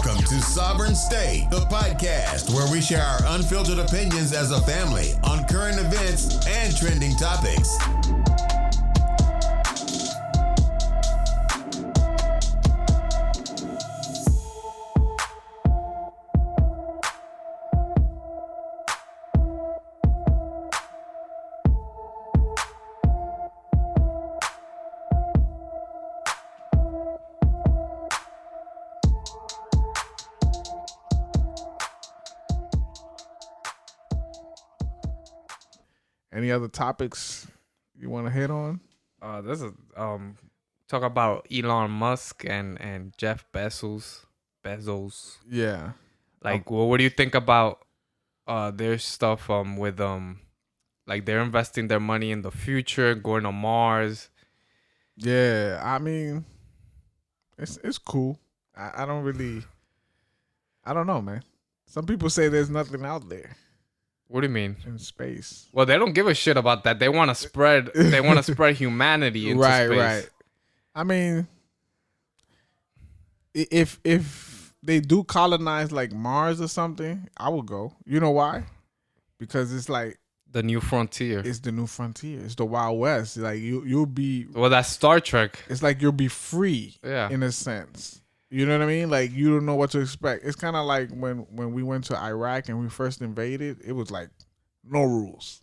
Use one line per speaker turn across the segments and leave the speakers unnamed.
Welcome to Sovereign State, the podcast where we share our unfiltered opinions as a family on current events and trending topics.
Any other topics you want to hit on?
This is talk about Elon Musk and Jeff Bezos.
Yeah.
Like, well, what do you think about their stuff with like they're investing their money in the future, going to Mars?
Yeah, I mean, it's cool. I don't know, man. Some people say there's nothing out there
What do you mean?
in space.
Well, they don't give a shit about that. They want to spread. They want to spread humanity into space.
Right. I mean, if they do colonize like Mars or something, I will go. You know why? Because it's like
The new frontier.
it's the new frontier. It's the Wild West. Like you'll be.
Well, that's Star Trek.
It's like you'll be free.
Yeah.
In a sense. You know what I mean? Like you don't know what to expect. It's kind of like when we went to Iraq and we first invaded. It was like no rules.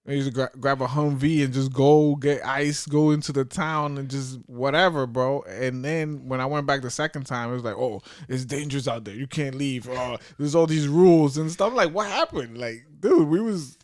I used to grab a Humvee and just go get ice, go into the town and just whatever, bro. And then when I went back the second time, it was like, oh, it's dangerous out there. You can't leave. Oh, there's all these rules and stuff. Like, what happened? Like, dude, we was,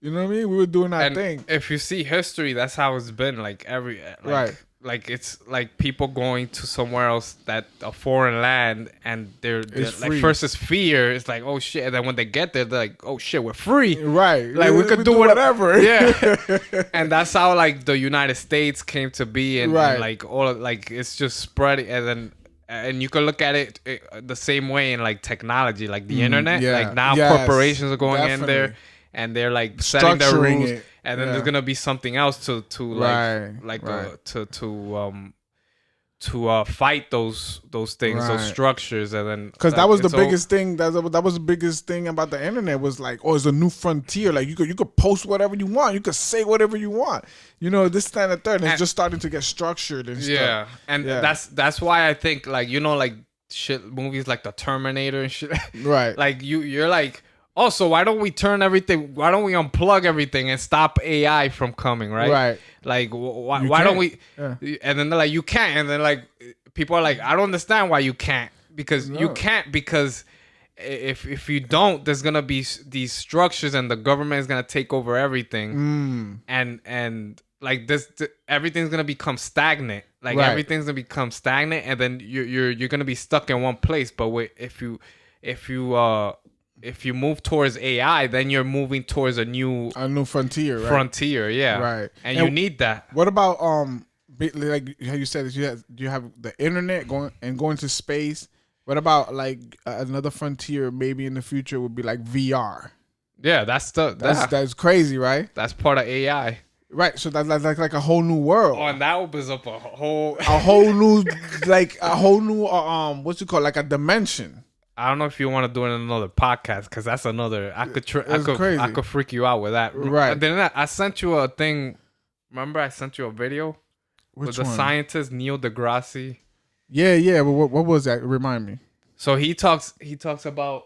you know what I mean? We were doing our thing.
If you see history, that's how it's been. Like
Right.
Like it's like people going to somewhere else, that a foreign land, and they're like, first it's fear. It's like, oh shit, and then when they get there, they're like, oh shit, we're free.
Right.
Like we could do whatever.
Yeah.
And that's how like the United States came to be, and,
Right.
and like all of, like it's just spreading, and you can look at it the same way in like technology, like the internet.
yeah.
Like now
Yes,
corporations are going in there.
definitely.
And they're like setting their
Structuring
rules,
it.
and then
Yeah.
there's gonna be something else to fight those things,
Right.
those structures, and then
Because
like,
that was the
it's all-
biggest thing. That was the biggest thing about the internet was like, oh, it's a new frontier. Like you could post whatever you want. You could say whatever you want. You know, this, that, and the third. And it's just starting to get structured and stuff.
Yeah, and
Yeah.
that's why I think like like shit movies like the Terminator and shit.
Right.
Like you're like, oh, so why don't we unplug everything and stop AI from coming, right?
Right.
Like why don't we?
Yeah.
And then they're like, you can't. And then like people are like, I don't understand why you can't, because you can't, because if you don't, there's gonna be these structures and the government is gonna take over everything, and like this, everything's gonna become stagnant. Like
Right.
everything's gonna become stagnant, and then you're gonna be stuck in one place. But if you move towards AI, then you're moving towards a new
frontier. Right.
frontier, yeah,
Right.
and
And
you need that.
What about like how you said it, you have the internet going to space. What about like another frontier? Maybe in the future would be like VR.
Yeah,
That's crazy, right?
that's part of AI.
Right. So that's like a whole new world.
Oh, and that opens up a whole
new what you call, like a dimension.
I don't know if you want to do it in another podcast, because that's another. I
crazy.
could freak you out with that.
Right.
Then I sent you a thing. Remember, I sent you a video with the
one?
scientist Neil deGrasse.
Yeah. But what was that? Remind me.
So he talks about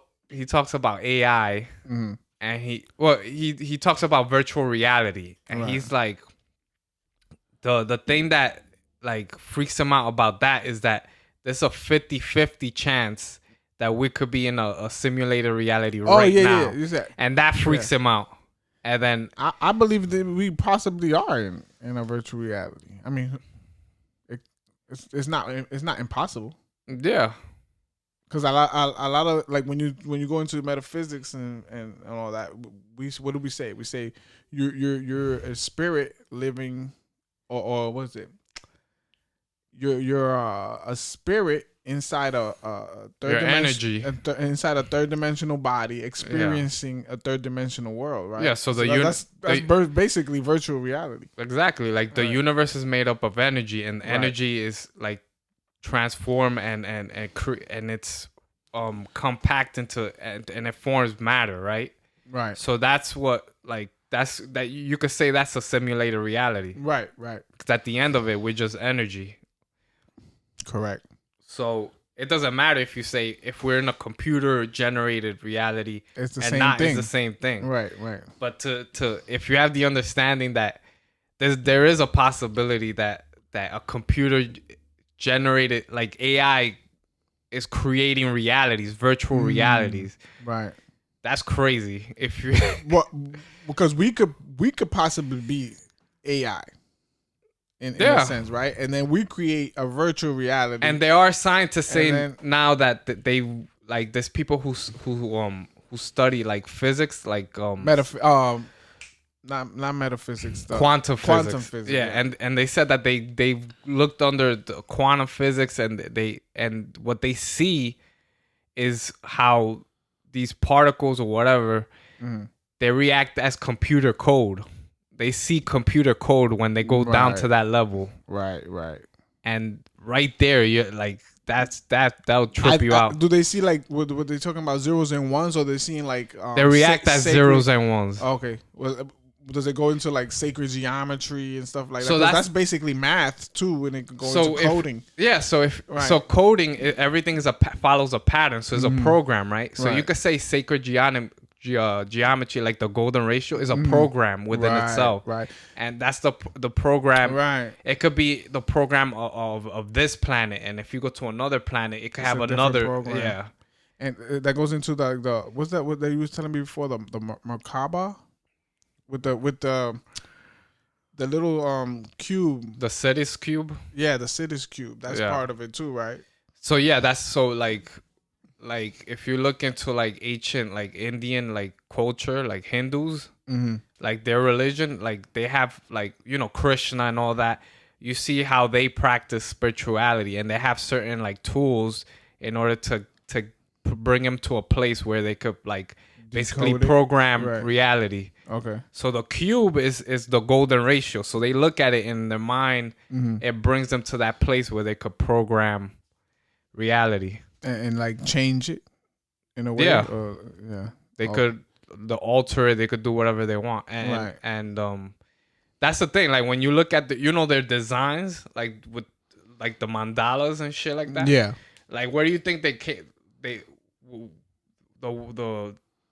AI, and he talks about virtual reality, and
Right.
he's like, the thing that like freaks him out about that is that there's a 50-50 chance that we could be in a simulated reality now.
Yeah.
And that freaks him out. And then
I believe that we possibly are in a virtual reality. I mean, it's not impossible.
yeah,
Because a lot of like when you go into metaphysics and all that, what do we say? We say you're a spirit living, or what is it? You're a spirit inside a third
energy.
inside a third dimensional body, experiencing a third dimensional world, right?
Yeah, so that's
basically virtual reality.
Exactly. Like the universe is made up of energy, and energy is like transform and it's compact into and it forms matter, right?
Right.
So that's what that you could say that's a simulated reality.
Right. Right.
Because at the end of it, we're just energy.
Correct.
So it doesn't matter if you say if we're in a computer generated reality,
It's the
and
same
not
thing.
it's the same thing.
Right. Right.
But to if you have the understanding that there is a possibility that a computer generated like AI is creating realities, virtual realities.
Right.
That's crazy. If you
Well, because we could possibly be AI in
Yeah.
a sense, right? And then we create a virtual reality.
and there are scientists saying
then-
now that they like there's people who study like physics, like
not metaphysics stuff.
quantum
Quantum
physics.
physics,
Yeah,
yeah.
and they said that they looked under the quantum physics and what they see is how these particles or whatever they react as computer code. They see computer code when they go down
Right.
to that level,
Right. Right.
and right there you're like that'll trip you out.
Do they see like what they talking about zeros and ones, or they seeing like
They react as
sacred-
zeros and ones.
Okay. Well, does it go into like sacred geometry and stuff like that?
So
'Cause
that's-
that's basically math too when it goes
So
into
if-
coding.
Yeah, so if
Right.
so, coding everything is follows a pattern, so it's a program, right? So you
Right.
could say sacred geometry, like the golden ratio, is a program within
Right,
itself,
right.
And that's the program.
Right.
It could be the program of this planet, and if you go to another planet, it could have
a different
another.
program.
Yeah,
And that goes into the what's that? What they was telling me before, the Merkaba, with the little cube.
the Cetus cube.
Yeah, the cities cube. That's
Yeah.
part of it too, right?
So yeah, that's so like if you look into like ancient like Indian like culture, like Hindus, like their religion, like they have like Krishna and all that. You see how they practice spirituality, and they have certain like tools in order to bring them to a place where they could like basically
Decode it.
program
Right.
reality.
Okay.
So the cube is the golden ratio. So they look at it in their mind. It brings them to that place where they could program reality.
And like change it in a way.
Yeah.
Yeah.
They could alter it. They could do whatever they want. And
Right.
and that's the thing. Like when you look at their designs, like with like the mandalas and shit like that.
Yeah.
Like where do you think they came?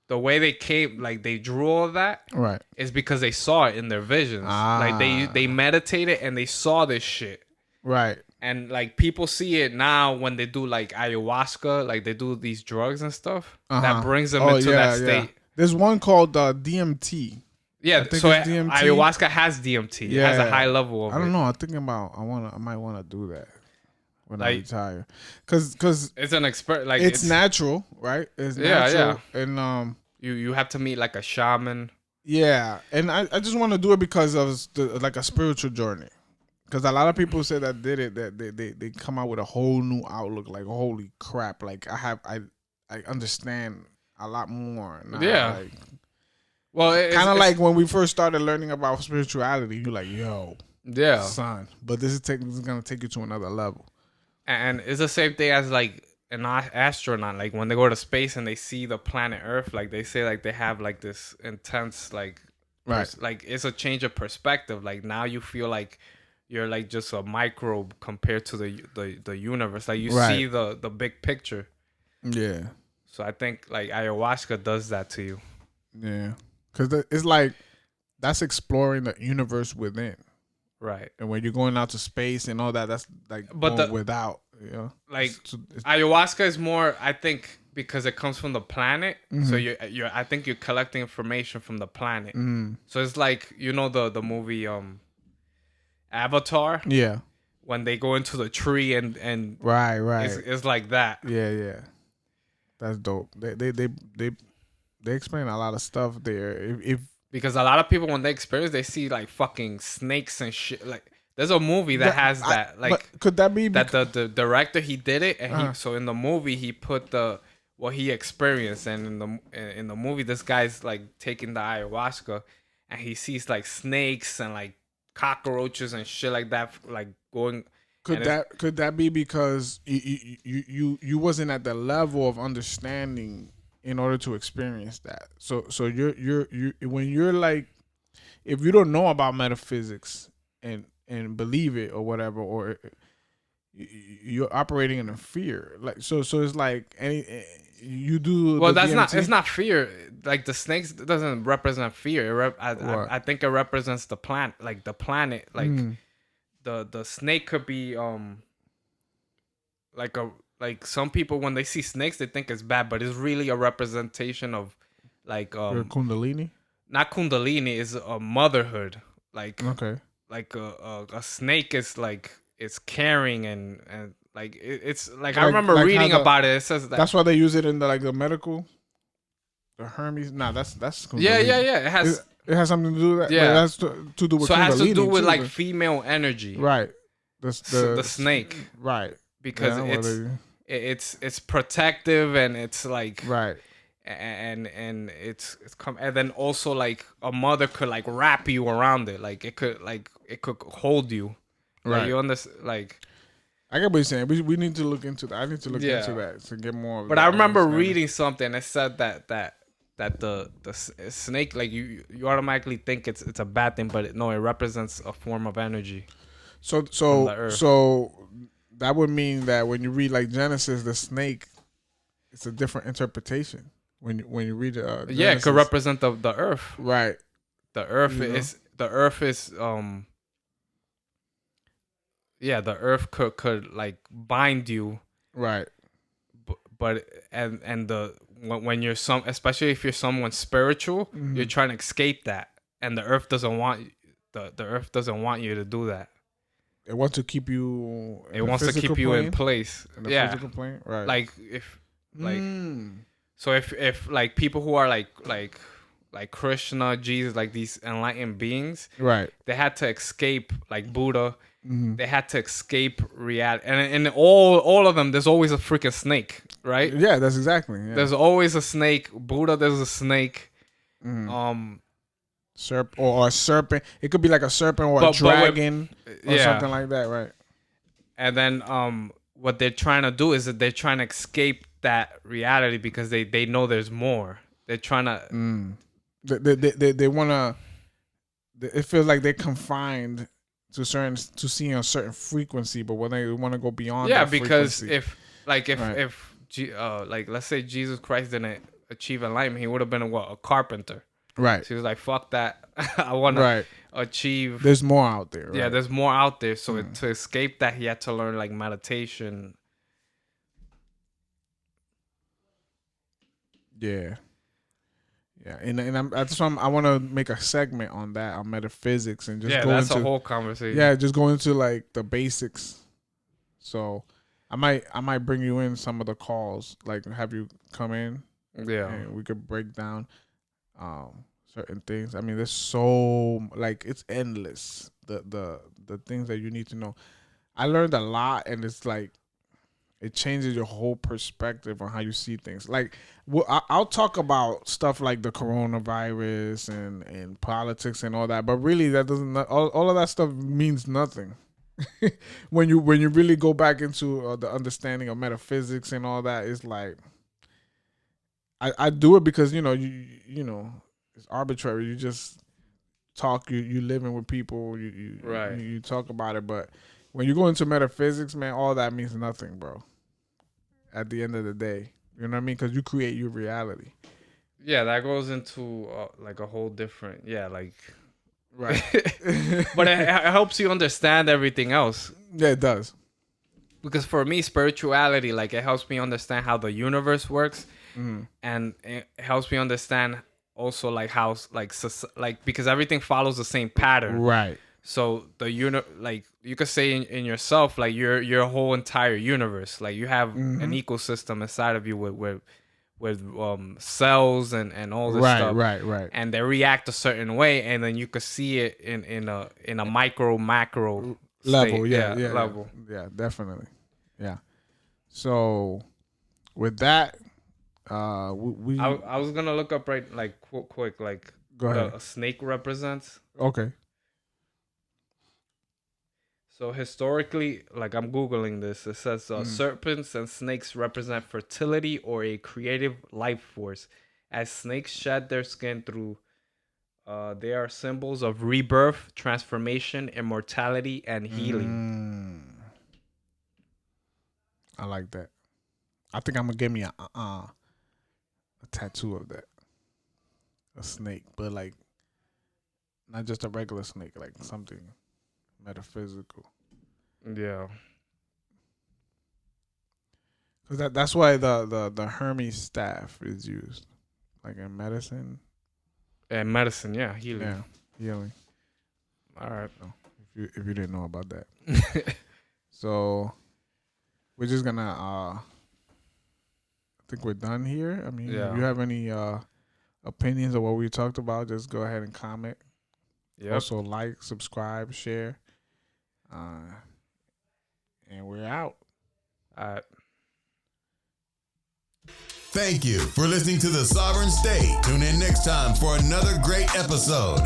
The way they came, like they drew all of that,
Right.
is because they saw it in their visions. Like they meditated and they saw this shit.
Right.
And like people see it now when they do like ayahuasca, like they do these drugs and stuff. That brings them into that state.
There's one called DMT.
Yeah,
think
so
it's DMT.
ayahuasca has DMT. It has a high level of
I don't
it.
know. I'm thinking about. I might want to do that when I
Like-
retire, because
It's an expert. Like
it's natural, right? It's
Yeah,
natural, and
you have to meet like a shaman.
yeah, and I just want to do it because of like a spiritual journey. Because a lot of people say that did it, that they come out with a whole new outlook. Like, holy crap! Like I understand a lot more now.
Yeah.
Like,
Well,
kind of like when we first started learning about spirituality, you're like, yo,
yeah,
son, but this is gonna take you to another level.
and it's the same thing as like an astronaut. Like when they go to space and they see the planet Earth, like they say like they have like this intense like
Right.
like it's a change of perspective. Like now you feel like you're like just a microbe compared to the universe. Like you
Right.
see the big picture.
Yeah.
So I think like ayahuasca does that to you.
Yeah. Because it's like that's exploring the universe within.
Right.
And when you're going out to space and all that, that's like
But
going
the-
without, you know?
Like
It's-
ayahuasca is more, I think, because it comes from the planet.
Mm-hmm.
So you're I think you're collecting information from the planet. So it's like the movie Avatar,
yeah.
when they go into the tree and
Right.
it's like that.
Yeah. That's dope. They explain a lot of stuff there. If
Because a lot of people, when they experience, they see like fucking snakes and shit. Like there's a movie that has that. Like
but could that be
that the director, he did it, and
Uh-huh.
so in the movie he put what he experienced, and in the movie this guy's like taking the ayahuasca, and he sees like snakes and like cockroaches and shit like that, like going,
Could that be because you wasn't at the level of understanding in order to experience that? So you're when you're like, if you don't know about metaphysics and believe it or whatever, or you're operating in a fear, like so it's like any you do.
Well,
the
that's not.
DMT?
It's not fear. Like the snakes doesn't represent fear.
What?
I think it represents the plant, like the planet. Like the snake could be like a like some people when they see snakes they think it's bad, but it's really a representation of like
Your Kundalini.
not kundalini, is a motherhood. Like
Okay.
like a snake is like it's caring and like it's like I
Like-
remember
like how
reading
the-
about it. It says that.
That's why they use it in the medical. The Hermes. Nah, that's Kundalini.
Yeah. It has
It has something to do with that.
Yeah.
But it has to do with
so it has to
Kundalini
do with
too,
like
but-
female energy,
right.
the snake,
Right.
because
Yeah,
it's protective and it's like
right.
and it's and then also like a mother could like wrap you around it, like it could hold you,
Right.
like, you understand, like.
I get what you're saying. We need to look into that. I need to look
Yeah.
into that to get more. Of
But
that
I remember
understanding.
reading something that said that the snake, like you automatically think it's a bad thing, but no, it represents a form of energy.
So
the earth.
so that would mean that when you read like Genesis, the snake, it's a different interpretation. When you read Genesis.
Yeah, it could represent the earth.
Right.
The earth
You know?
is the earth could like bind you,
Right.
but and the when you're especially if you're someone spiritual,
Mm-hmm.
you're trying to escape that, and the earth doesn't want the earth doesn't want you to do that.
It wants to keep you.
It wants to keep you in place.
In the
Yeah,
physical plane. Right.
like if like
Mm.
so if like people who are like Krishna, Jesus, like these enlightened beings,
Right.
they had to escape, like Buddha.
Mm-hmm.
They had to escape reality, and in all of them, there's always a freaking snake, right?
Yeah, that's exactly. Yeah.
There's always a snake. Buddha, there's a snake.
Mm-hmm. Or a serpent. It could be like a serpent or a
But with-
dragon or
yeah.
something like that, right?
And then what they're trying to do is that they're trying to escape that reality because they know there's more. They're trying to.
They want to. It feels like they're confined to seeing a certain frequency, but when they want to go beyond.
Yeah,
that
because
frequency,
like let's say Jesus Christ didn't achieve enlightenment, he would have been a carpenter.
right,
So he was like, "Fuck that, I want to achieve."
There's more out there. Right?
Yeah, there's more out there. So to escape that, he had to learn like meditation.
Yeah. Yeah, and that's why I want to make a segment on that, on metaphysics, and just go
That's
into
a whole conversation.
yeah, just go into like the basics. So I might bring you in some of the calls, like have you come in,
Yeah.
and we could break down certain things. I mean, there's so like it's endless. The things that you need to know. I learned a lot, and it's like it changes your whole perspective on how you see things. Like, I'll talk about stuff like the coronavirus and politics and all that, but really that doesn't. All of that stuff means nothing. when you really go back into the understanding of metaphysics and all that, it's like I do it because you know it's arbitrary. You just talk. You living with people. You talk about it, but when you go into metaphysics, man, all that means nothing, bro. At the end of the day, you know what I mean? Because you create your reality.
Yeah, that goes into like a whole different. Yeah, like.
Right.
But it helps you understand everything else.
Yeah, it does.
Because for me, spirituality, like it helps me understand how the universe works, and it helps me understand also like how like because everything follows the same pattern.
Right.
So like you could say in yourself, like your whole entire universe, like you have an ecosystem inside of you with cells and all this stuff.
Right.
And they react a certain way, and then you could see it in a macro
Level.
state.
Yeah.
Level.
Yeah, definitely. Yeah. So with that, we
I was gonna look up right like quick like
go ahead.
a snake represents.
Okay.
So historically, like I'm Googling this, it says serpents and snakes represent fertility or a creative life force. As snakes shed their skin through, they are symbols of rebirth, transformation, immortality, and healing.
I like that. I think I'm gonna give me a tattoo of that. A snake, but like not just a regular snake, like something metaphysical.
Yeah.
Cause that's why the Hermes staff is used, like in medicine.
And medicine, yeah, healing.
Yeah, healing.
All right.
So if you didn't know about that, so we're just gonna. I think we're done here. I mean, if you have any opinions of what we talked about, just go ahead and comment.
Yep.
Also, like, subscribe, share, and we're out.
All right.
Thank you for listening to The Sovereign State. Tune in next time for another great episode.